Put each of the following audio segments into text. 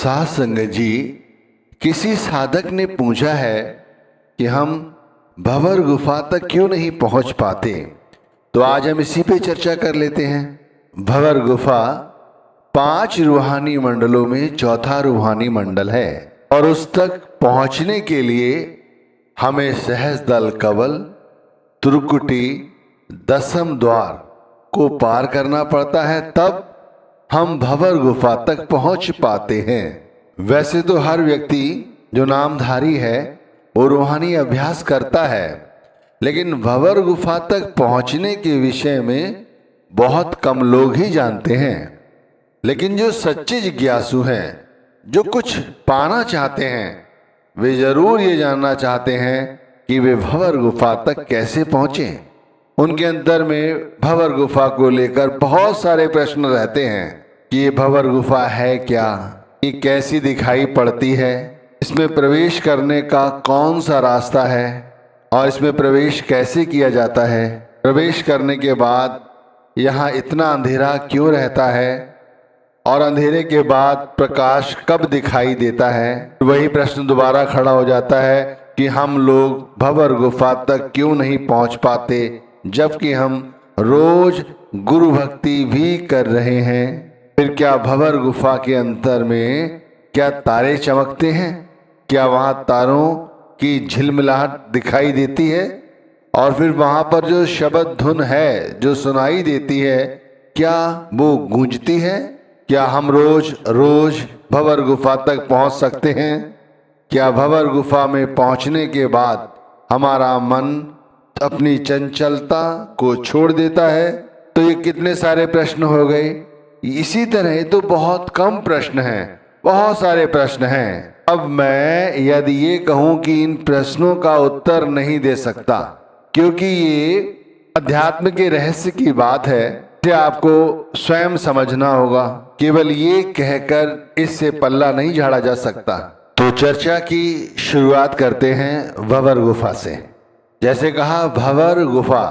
साध संगत जी, किसी साधक ने पूछा है कि हम भंवर गुफा तक क्यों नहीं पहुंच पाते। तो आज हम इसी पे चर्चा कर लेते हैं। भंवर गुफा 5 रूहानी मंडलों में चौथा रूहानी मंडल है और उस तक पहुंचने के लिए हमें सहस्त्रदल कवल, त्रिकुटी, दशम द्वार को पार करना पड़ता है, तब हम भंवर गुफा तक पहुंच पाते हैं। वैसे तो हर व्यक्ति जो नामधारी है वो रूहानी अभ्यास करता है, लेकिन भंवर गुफा तक पहुंचने के विषय में बहुत कम लोग ही जानते हैं। लेकिन जो सच्चे जिज्ञासु हैं, जो कुछ पाना चाहते हैं, वे जरूर ये जानना चाहते हैं कि वे भंवर गुफा तक कैसे पहुंचे। उनके अंदर में भंवर गुफा को लेकर बहुत सारे प्रश्न रहते हैं कि ये भंवर गुफा है क्या, ये कैसी दिखाई पड़ती है, इसमें प्रवेश करने का कौन सा रास्ता है और इसमें प्रवेश कैसे किया जाता है। प्रवेश करने के बाद यहाँ इतना अंधेरा क्यों रहता है और अंधेरे के बाद प्रकाश कब दिखाई देता है। वही प्रश्न दोबारा खड़ा हो जाता है कि हम लोग भंवर गुफा तक क्यों नहीं पहुंच पाते, जबकि हम रोज गुरु भक्ति भी कर रहे हैं। फिर क्या भंवर गुफा के अंतर में क्या तारे चमकते हैं? क्या वहां तारों की झिलमिलाहट दिखाई देती है? और फिर वहां पर जो शब्द धुन है जो सुनाई देती है, क्या वो गूंजती है? क्या हम रोज रोज भंवर गुफा तक पहुंच सकते हैं? क्या भंवर गुफा में पहुंचने के बाद हमारा मन अपनी चंचलता को छोड़ देता है? तो ये कितने सारे प्रश्न हो गए। इसी तरह तो बहुत कम प्रश्न हैं, बहुत सारे प्रश्न हैं। अब मैं यदि ये कहूं कि इन प्रश्नों का उत्तर नहीं दे सकता, क्योंकि ये अध्यात्म के रहस्य की बात है, इसे आपको स्वयं समझना होगा। केवल ये कहकर इससे पल्ला नहीं झाड़ा जा सकता। तो चर्चा की शुरुआत करते हैं भंवर गुफा से। जैसे कहा भंवर गुफा,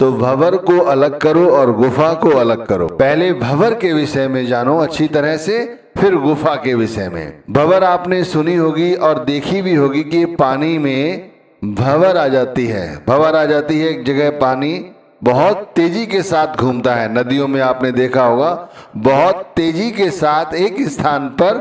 तो भंवर को अलग करो और गुफा को अलग करो। पहले भंवर के विषय में जानो अच्छी तरह से, फिर गुफा के विषय में। भंवर आपने सुनी होगी और देखी भी होगी कि पानी में भंवर आ जाती है। भंवर आ जाती है, एक जगह पानी बहुत तेजी के साथ घूमता है। नदियों में आपने देखा होगा, बहुत तेजी के साथ एक स्थान पर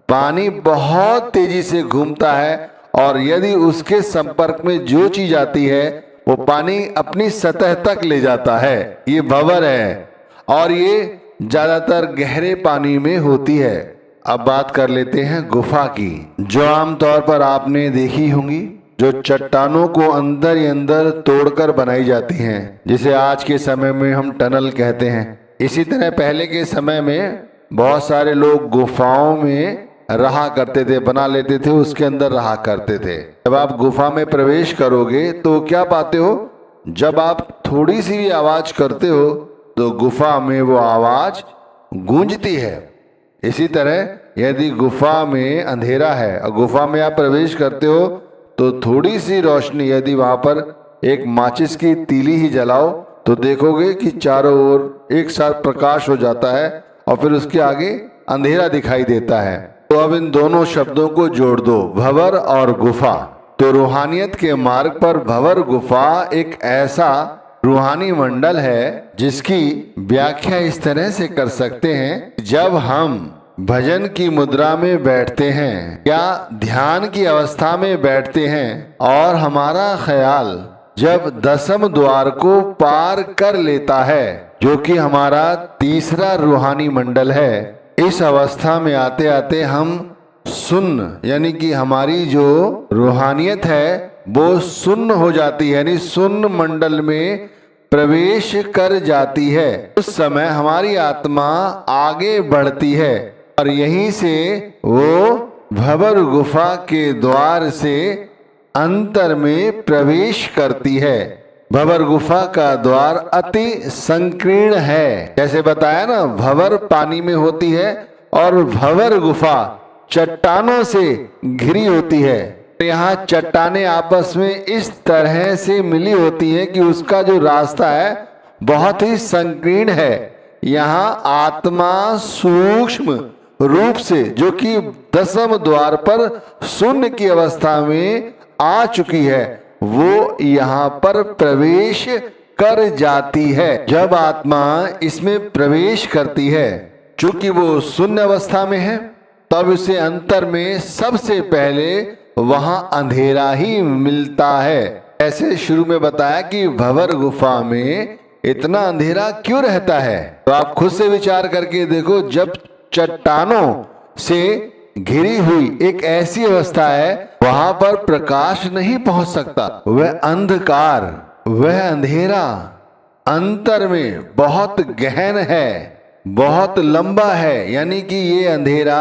पानी बहुत तेजी से घूमता है और यदि उसके संपर्क में जो चीज आती है वो पानी अपनी सतह तक ले जाता है। ये भंवर है और ये ज्यादातर गहरे पानी में होती है। अब बात कर लेते हैं गुफा की, जो आमतौर पर आपने देखी होंगी, जो चट्टानों को अंदर ही अंदर तोड़कर बनाई जाती हैं, जिसे आज के समय में हम टनल कहते हैं। इसी तरह पहले के समय में बहुत सारे लोग गुफाओं में रहा करते थे, बना लेते थे, उसके अंदर रहा करते थे। जब आप गुफा में प्रवेश करोगे तो क्या पाते हो? जब आप थोड़ी सी भी आवाज करते हो तो गुफा में वो आवाज गूंजती है। इसी तरह यदि गुफा में अंधेरा है और गुफा में आप प्रवेश करते हो तो थोड़ी सी रोशनी, यदि वहां पर एक माचिस की तीली ही जलाओ तो देखोगे कि चारों ओर एक साथ प्रकाश हो जाता है और फिर उसके आगे अंधेरा दिखाई देता है। तो अब इन दोनों शब्दों को जोड़ दो, भंवर और गुफा। तो रूहानियत के मार्ग पर भंवर गुफा एक ऐसा रूहानी मंडल है जिसकी व्याख्या इस तरह से कर सकते हैं, जब हम भजन की मुद्रा में बैठते हैं या ध्यान की अवस्था में बैठते हैं और हमारा ख्याल जब दशम द्वार को पार कर लेता है, जो कि हमारा तीसरा रूहानी मंडल है, इस अवस्था में आते आते हम सुन्न, यानी कि हमारी जो रूहानियत है वो सुन्न हो जाती है, यानी सुन्न मंडल में प्रवेश कर जाती है। उस समय हमारी आत्मा आगे बढ़ती है और यहीं से वो भंवर गुफा के द्वार से अंतर में प्रवेश करती है। भंवर गुफा का द्वार अति संकीर्ण है। जैसे बताया ना, भंवर पानी में होती है और भंवर गुफा चट्टानों से घिरी होती है। यहाँ चट्टानें आपस में इस तरह से मिली होती हैं कि उसका जो रास्ता है बहुत ही संकीर्ण है। यहाँ आत्मा सूक्ष्म रूप से, जो कि 10वें द्वार पर शून्य की अवस्था में आ चुकी है, वो यहाँ पर प्रवेश कर जाती है। जब आत्मा इसमें प्रवेश करती है, चूंकि वो शून्य अवस्था में है, तब उसे अंतर में सबसे पहले वहां अंधेरा ही मिलता है। ऐसे शुरू में बताया कि भंवर गुफा में इतना अंधेरा क्यों रहता है, तो आप खुद से विचार करके देखो। जब चट्टानों से घिरी हुई एक ऐसी अवस्था है, वहां पर प्रकाश नहीं पहुंच सकता, वह अंधकार, वह अंधेरा अंतर में बहुत गहन है, बहुत लंबा है। यानी कि ये अंधेरा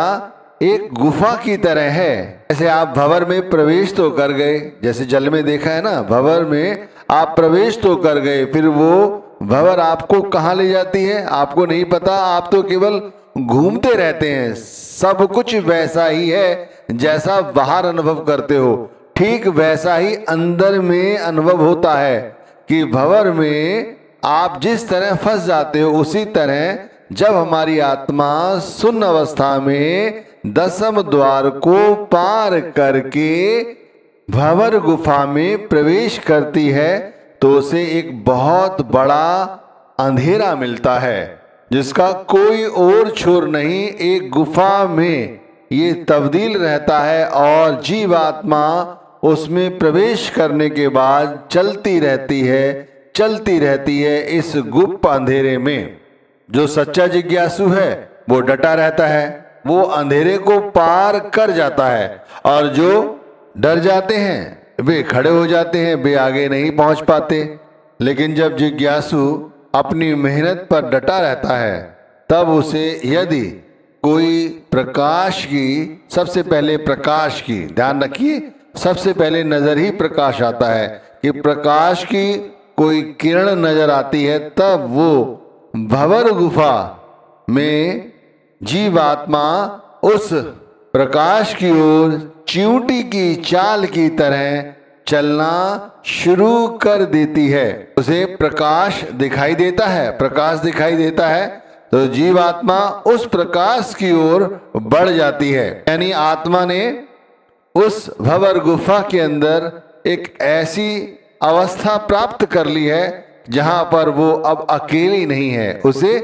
एक गुफा की तरह है। जैसे आप भंवर में प्रवेश तो कर गए, जैसे जल में देखा है ना, भंवर में आप प्रवेश तो कर गए, फिर वो भंवर आपको कहाँ ले जाती है आपको नहीं पता, आप तो केवल घूमते रहते हैं। सब कुछ वैसा ही है जैसा बाहर अनुभव करते हो, ठीक वैसा ही अंदर में अनुभव होता है कि भंवर में आप जिस तरह फंस जाते हो, उसी तरह जब हमारी आत्मा शून्य अवस्था में 10वें द्वार को पार करके भंवर गुफा में प्रवेश करती है, तो उसे एक बहुत बड़ा अंधेरा मिलता है, जिसका कोई और छोर नहीं। एक गुफा में ये तब्दील रहता है और जीवात्मा उसमें प्रवेश करने के बाद चलती रहती है इस गुप्त अंधेरे में। जो सच्चा जिज्ञासु है वो डटा रहता है, वो अंधेरे को पार कर जाता है, और जो डर जाते हैं वे खड़े हो जाते हैं, वे आगे नहीं पहुंच पाते। लेकिन जब जिज्ञासु अपनी मेहनत पर डटा रहता है, तब उसे यदि कोई प्रकाश की, सबसे पहले प्रकाश की, ध्यान रखिए, सबसे पहले नजर ही प्रकाश आता है कि प्रकाश की कोई किरण नजर आती है, तब वो भंवर गुफा में जीवात्मा उस प्रकाश की ओर चींटी की चाल की तरह चलना शुरू कर देती है। उसे प्रकाश दिखाई देता है, प्रकाश दिखाई देता है, तो जीवात्मा उस प्रकाश की ओर बढ़ जाती है। यानी आत्मा ने उस भंवर गुफा के अंदर एक ऐसी अवस्था प्राप्त कर ली है जहां पर वो अब अकेली नहीं है, उसे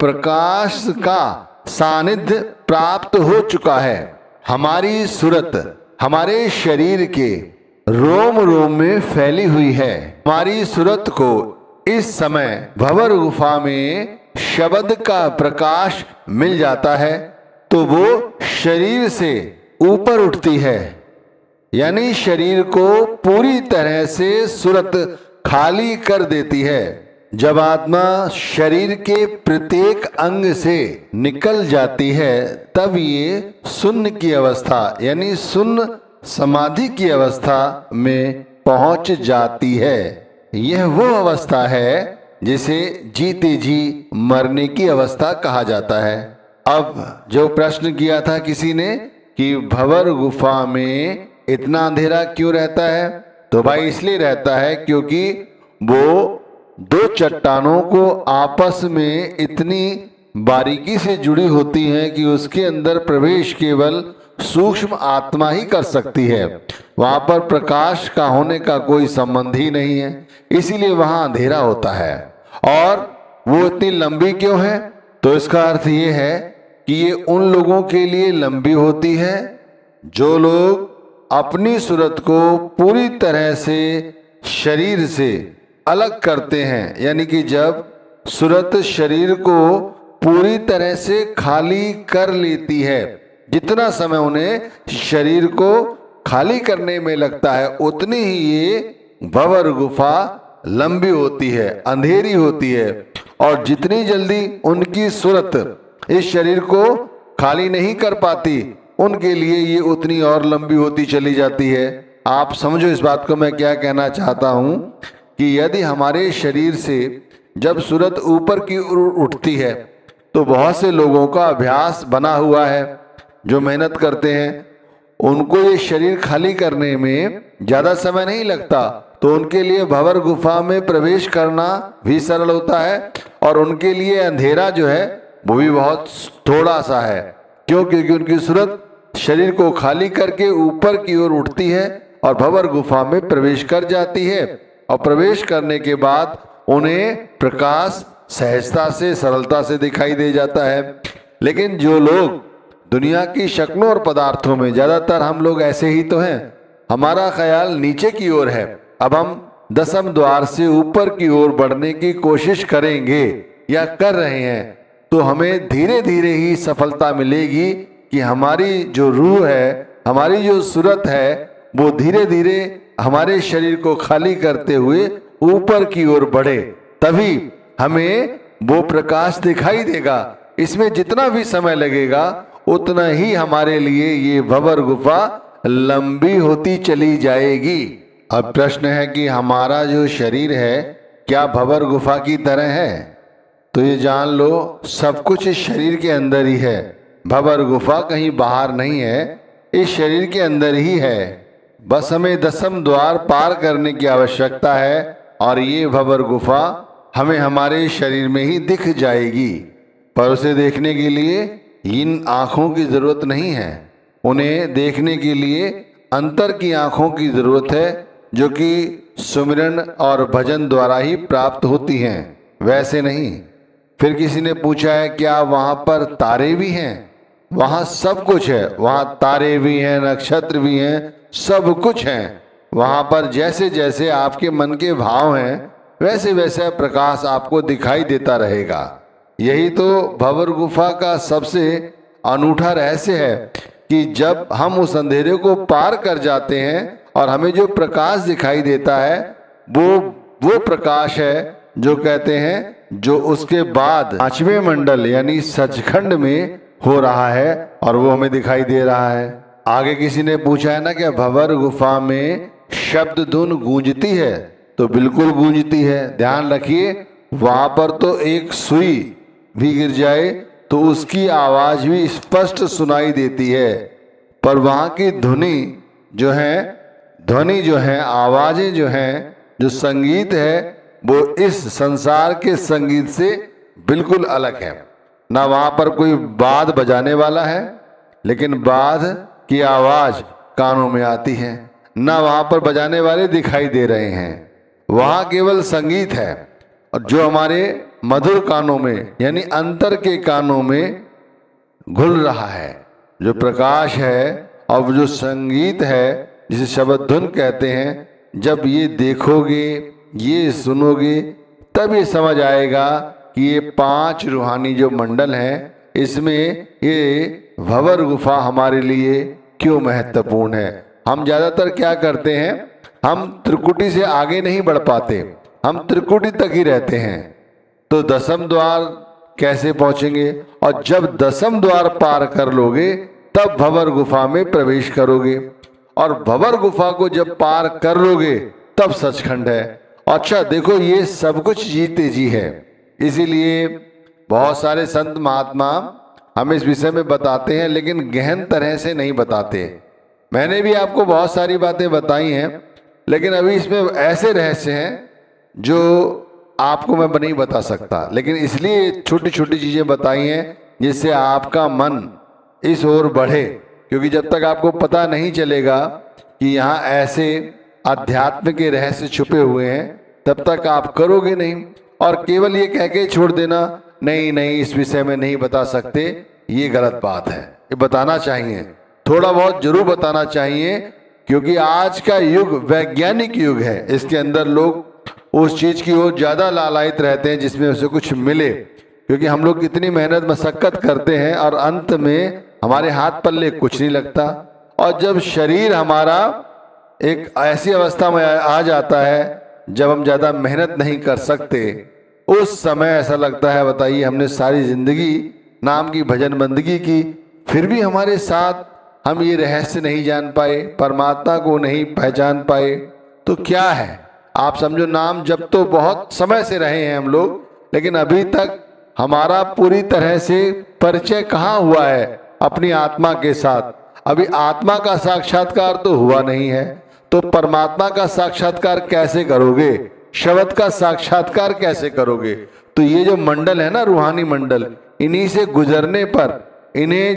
प्रकाश का सानिध्य प्राप्त हो चुका है। हमारी सूरत हमारे शरीर के रोम रोम में फैली हुई है। हमारी सूरत को इस समय भंवर गुफा में शब्द का प्रकाश मिल जाता है, तो वो शरीर से ऊपर उठती है, यानी शरीर को पूरी तरह से सूरत खाली कर देती है। जब आत्मा शरीर के प्रत्येक अंग से निकल जाती है, तब ये शून्य की अवस्था, यानी शून्य समाधि की अवस्था में पहुंच जाती है। यह वो अवस्था है जिसे जीते जी मरने की अवस्था कहा जाता है। अब जो प्रश्न किया था किसी ने कि भंवर गुफा में इतना अंधेरा क्यों रहता है, तो भाई इसलिए रहता है क्योंकि वो दो चट्टानों को आपस में इतनी बारीकी से जुड़ी होती हैं कि उसके अंदर प्रवेश केवल सूक्ष्म आत्मा ही कर सकती है। वहां पर प्रकाश का होने का कोई संबंध ही नहीं है, इसीलिए वहां अंधेरा होता है। और वो इतनी लंबी क्यों है, तो इसका अर्थ ये है कि ये उन लोगों के लिए लंबी होती है जो लोग अपनी सूरत को पूरी तरह से शरीर से अलग करते हैं। यानी कि जब सूरत शरीर को पूरी तरह से खाली कर लेती है, जितना समय उन्हें शरीर को खाली करने में लगता है, उतनी ही ये भंवर गुफा लंबी होती है, अंधेरी होती है। और जितनी जल्दी उनकी सूरत इस शरीर को खाली नहीं कर पाती, उनके लिए ये उतनी और लंबी होती चली जाती है। आप समझो इस बात को मैं क्या कहना चाहता हूं कि यदि हमारे शरीर से जब सूरत ऊपर की ओर उठती है, तो बहुत से लोगों का अभ्यास बना हुआ है, जो मेहनत करते हैं, उनको ये शरीर खाली करने में ज्यादा समय नहीं लगता, तो उनके लिए भंवर गुफा में प्रवेश करना भी सरल होता है, और उनके लिए अंधेरा जो है वो भी बहुत थोड़ा सा है। क्यों? क्योंकि उनकी सूरत शरीर को खाली करके ऊपर की ओर उठती है और भंवर गुफा में प्रवेश कर जाती है, और प्रवेश करने के बाद उन्हें प्रकाश सहजता से, सरलता से दिखाई दे जाता है। लेकिन जो लोग दुनिया की शक्लों और पदार्थों में, ज्यादातर हम लोग ऐसे ही तो हैं, हमारा ख्याल नीचे की ओर है। अब हम 10वें द्वार से ऊपर की ओर बढ़ने की कोशिश करेंगे या कर रहे हैं, तो हमें धीरे धीरे ही सफलता मिलेगी कि हमारी जो रूह है, हमारी जो सूरत है, वो धीरे धीरे हमारे शरीर को खाली करते हुए ऊपर की ओर बढ़े, तभी हमें वो प्रकाश दिखाई देगा। इसमें जितना भी समय लगेगा उतना ही हमारे लिए ये भंवर गुफा लंबी होती चली जाएगी। अब प्रश्न है कि हमारा जो शरीर है क्या भंवर गुफा की तरह है? तो ये जान लो, सब कुछ इस शरीर के अंदर ही है। भंवर गुफा कहीं बाहर नहीं है, इस शरीर के अंदर ही है। बस हमें 10वें द्वार पार करने की आवश्यकता है और ये भंवर गुफा हमें हमारे शरीर में ही दिख जाएगी। पर उसे देखने के लिए इन आँखों की जरूरत नहीं है, उन्हें देखने के लिए अंतर की आँखों की जरूरत है, जो कि सुमिरन और भजन द्वारा ही प्राप्त होती हैं, वैसे नहीं। फिर किसी ने पूछा है क्या वहाँ पर तारे भी हैं? वहाँ सब कुछ है, वहाँ तारे भी हैं, नक्षत्र भी हैं, सब कुछ हैं। वहाँ पर जैसे जैसे आपके मन के भाव हैं, वैसे वैसे प्रकाश आपको दिखाई देता रहेगा। यही तो भंवर गुफा का सबसे अनूठा रहस्य है कि जब हम उस अंधेरे को पार कर जाते हैं और हमें जो प्रकाश दिखाई देता है, वो प्रकाश है जो कहते हैं, जो उसके बाद 5वें मंडल यानी सचखंड में हो रहा है और वो हमें दिखाई दे रहा है। आगे किसी ने पूछा है ना कि भंवर गुफा में शब्द धुन गूंजती है? तो बिल्कुल गूंजती है। ध्यान रखिए, वहां पर तो एक सुई भी गिर जाए तो उसकी आवाज भी स्पष्ट सुनाई देती है, पर वहां की ध्वनि जो है, आवाजें जो हैं, जो संगीत है, वो इस संसार के संगीत से बिल्कुल अलग है। ना वहां पर कोई बाध बजाने वाला है, लेकिन बाध की आवाज कानों में आती है, ना वहां पर बजाने वाले दिखाई दे रहे हैं। वहां केवल संगीत है, और जो हमारे मधुर कानों में यानी अंतर के कानों में घुल रहा है, जो प्रकाश है और जो संगीत है, जिसे शब्द धुन कहते हैं, जब ये देखोगे, ये सुनोगे, तब ये समझ आएगा कि ये 5 रूहानी जो मंडल हैं, इसमें ये भंवर गुफा हमारे लिए क्यों महत्वपूर्ण है। हम ज़्यादातर क्या करते हैं, हम त्रिकुटी से आगे नहीं बढ़ पाते, हम त्रिकुटी तक ही रहते हैं। तो 10वें द्वार कैसे पहुंचेंगे? और जब 10वें द्वार पार कर लोगे तब भंवर गुफा में प्रवेश करोगे, और भंवर गुफा को जब पार कर लोगे तब सचखंड है। अच्छा देखो, ये सब कुछ जीते जी है। इसीलिए बहुत सारे संत महात्मा हमें इस विषय में बताते हैं, लेकिन गहन तरह से नहीं बताते। मैंने भी आपको बहुत सारी बातें बताई हैं, लेकिन अभी इसमें ऐसे रहस्य हैं जो आपको मैं नहीं बता सकता, लेकिन इसलिए छोटी छोटी चीजें बताई हैं जिससे आपका मन इस ओर बढ़े। क्योंकि जब तक आपको पता नहीं चलेगा कि यहाँ ऐसे अध्यात्म के रहस्य छुपे हुए हैं, तब तक आप करोगे नहीं। और केवल ये कह के छोड़ देना, नहीं नहीं इस विषय में नहीं बता सकते, ये गलत बात है। ये बताना चाहिए, थोड़ा बहुत जरूर बताना चाहिए, क्योंकि आज का युग वैज्ञानिक युग है। इसके अंदर लोग उस चीज की ओर ज्यादा लालायित रहते हैं जिसमें उसे कुछ मिले, क्योंकि हम लोग इतनी मेहनत मशक्कत करते हैं और अंत में हमारे हाथ पल्ले कुछ नहीं लगता। और जब शरीर हमारा एक ऐसी अवस्था में आ जाता है जब हम ज्यादा मेहनत नहीं कर सकते, उस समय ऐसा लगता है, बताइए, हमने सारी जिंदगी नाम की भजन बंदगी की, फिर भी हमारे साथ हम ये रहस्य नहीं जान पाए, परमात्मा को नहीं पहचान पाए। तो क्या है, आप समझो, नाम जब तो बहुत समय से रहे हैं हम लोग, लेकिन अभी तक हमारा पूरी तरह से परिचय कहाँ हुआ है अपनी आत्मा के साथ। अभी आत्मा का साक्षात्कार तो हुआ नहीं है, तो परमात्मा का साक्षात्कार कैसे करोगे, शब्द का साक्षात्कार कैसे करोगे? तो ये जो मंडल है ना, रूहानी मंडल, इन्हीं से गुजरने पर, इन्हें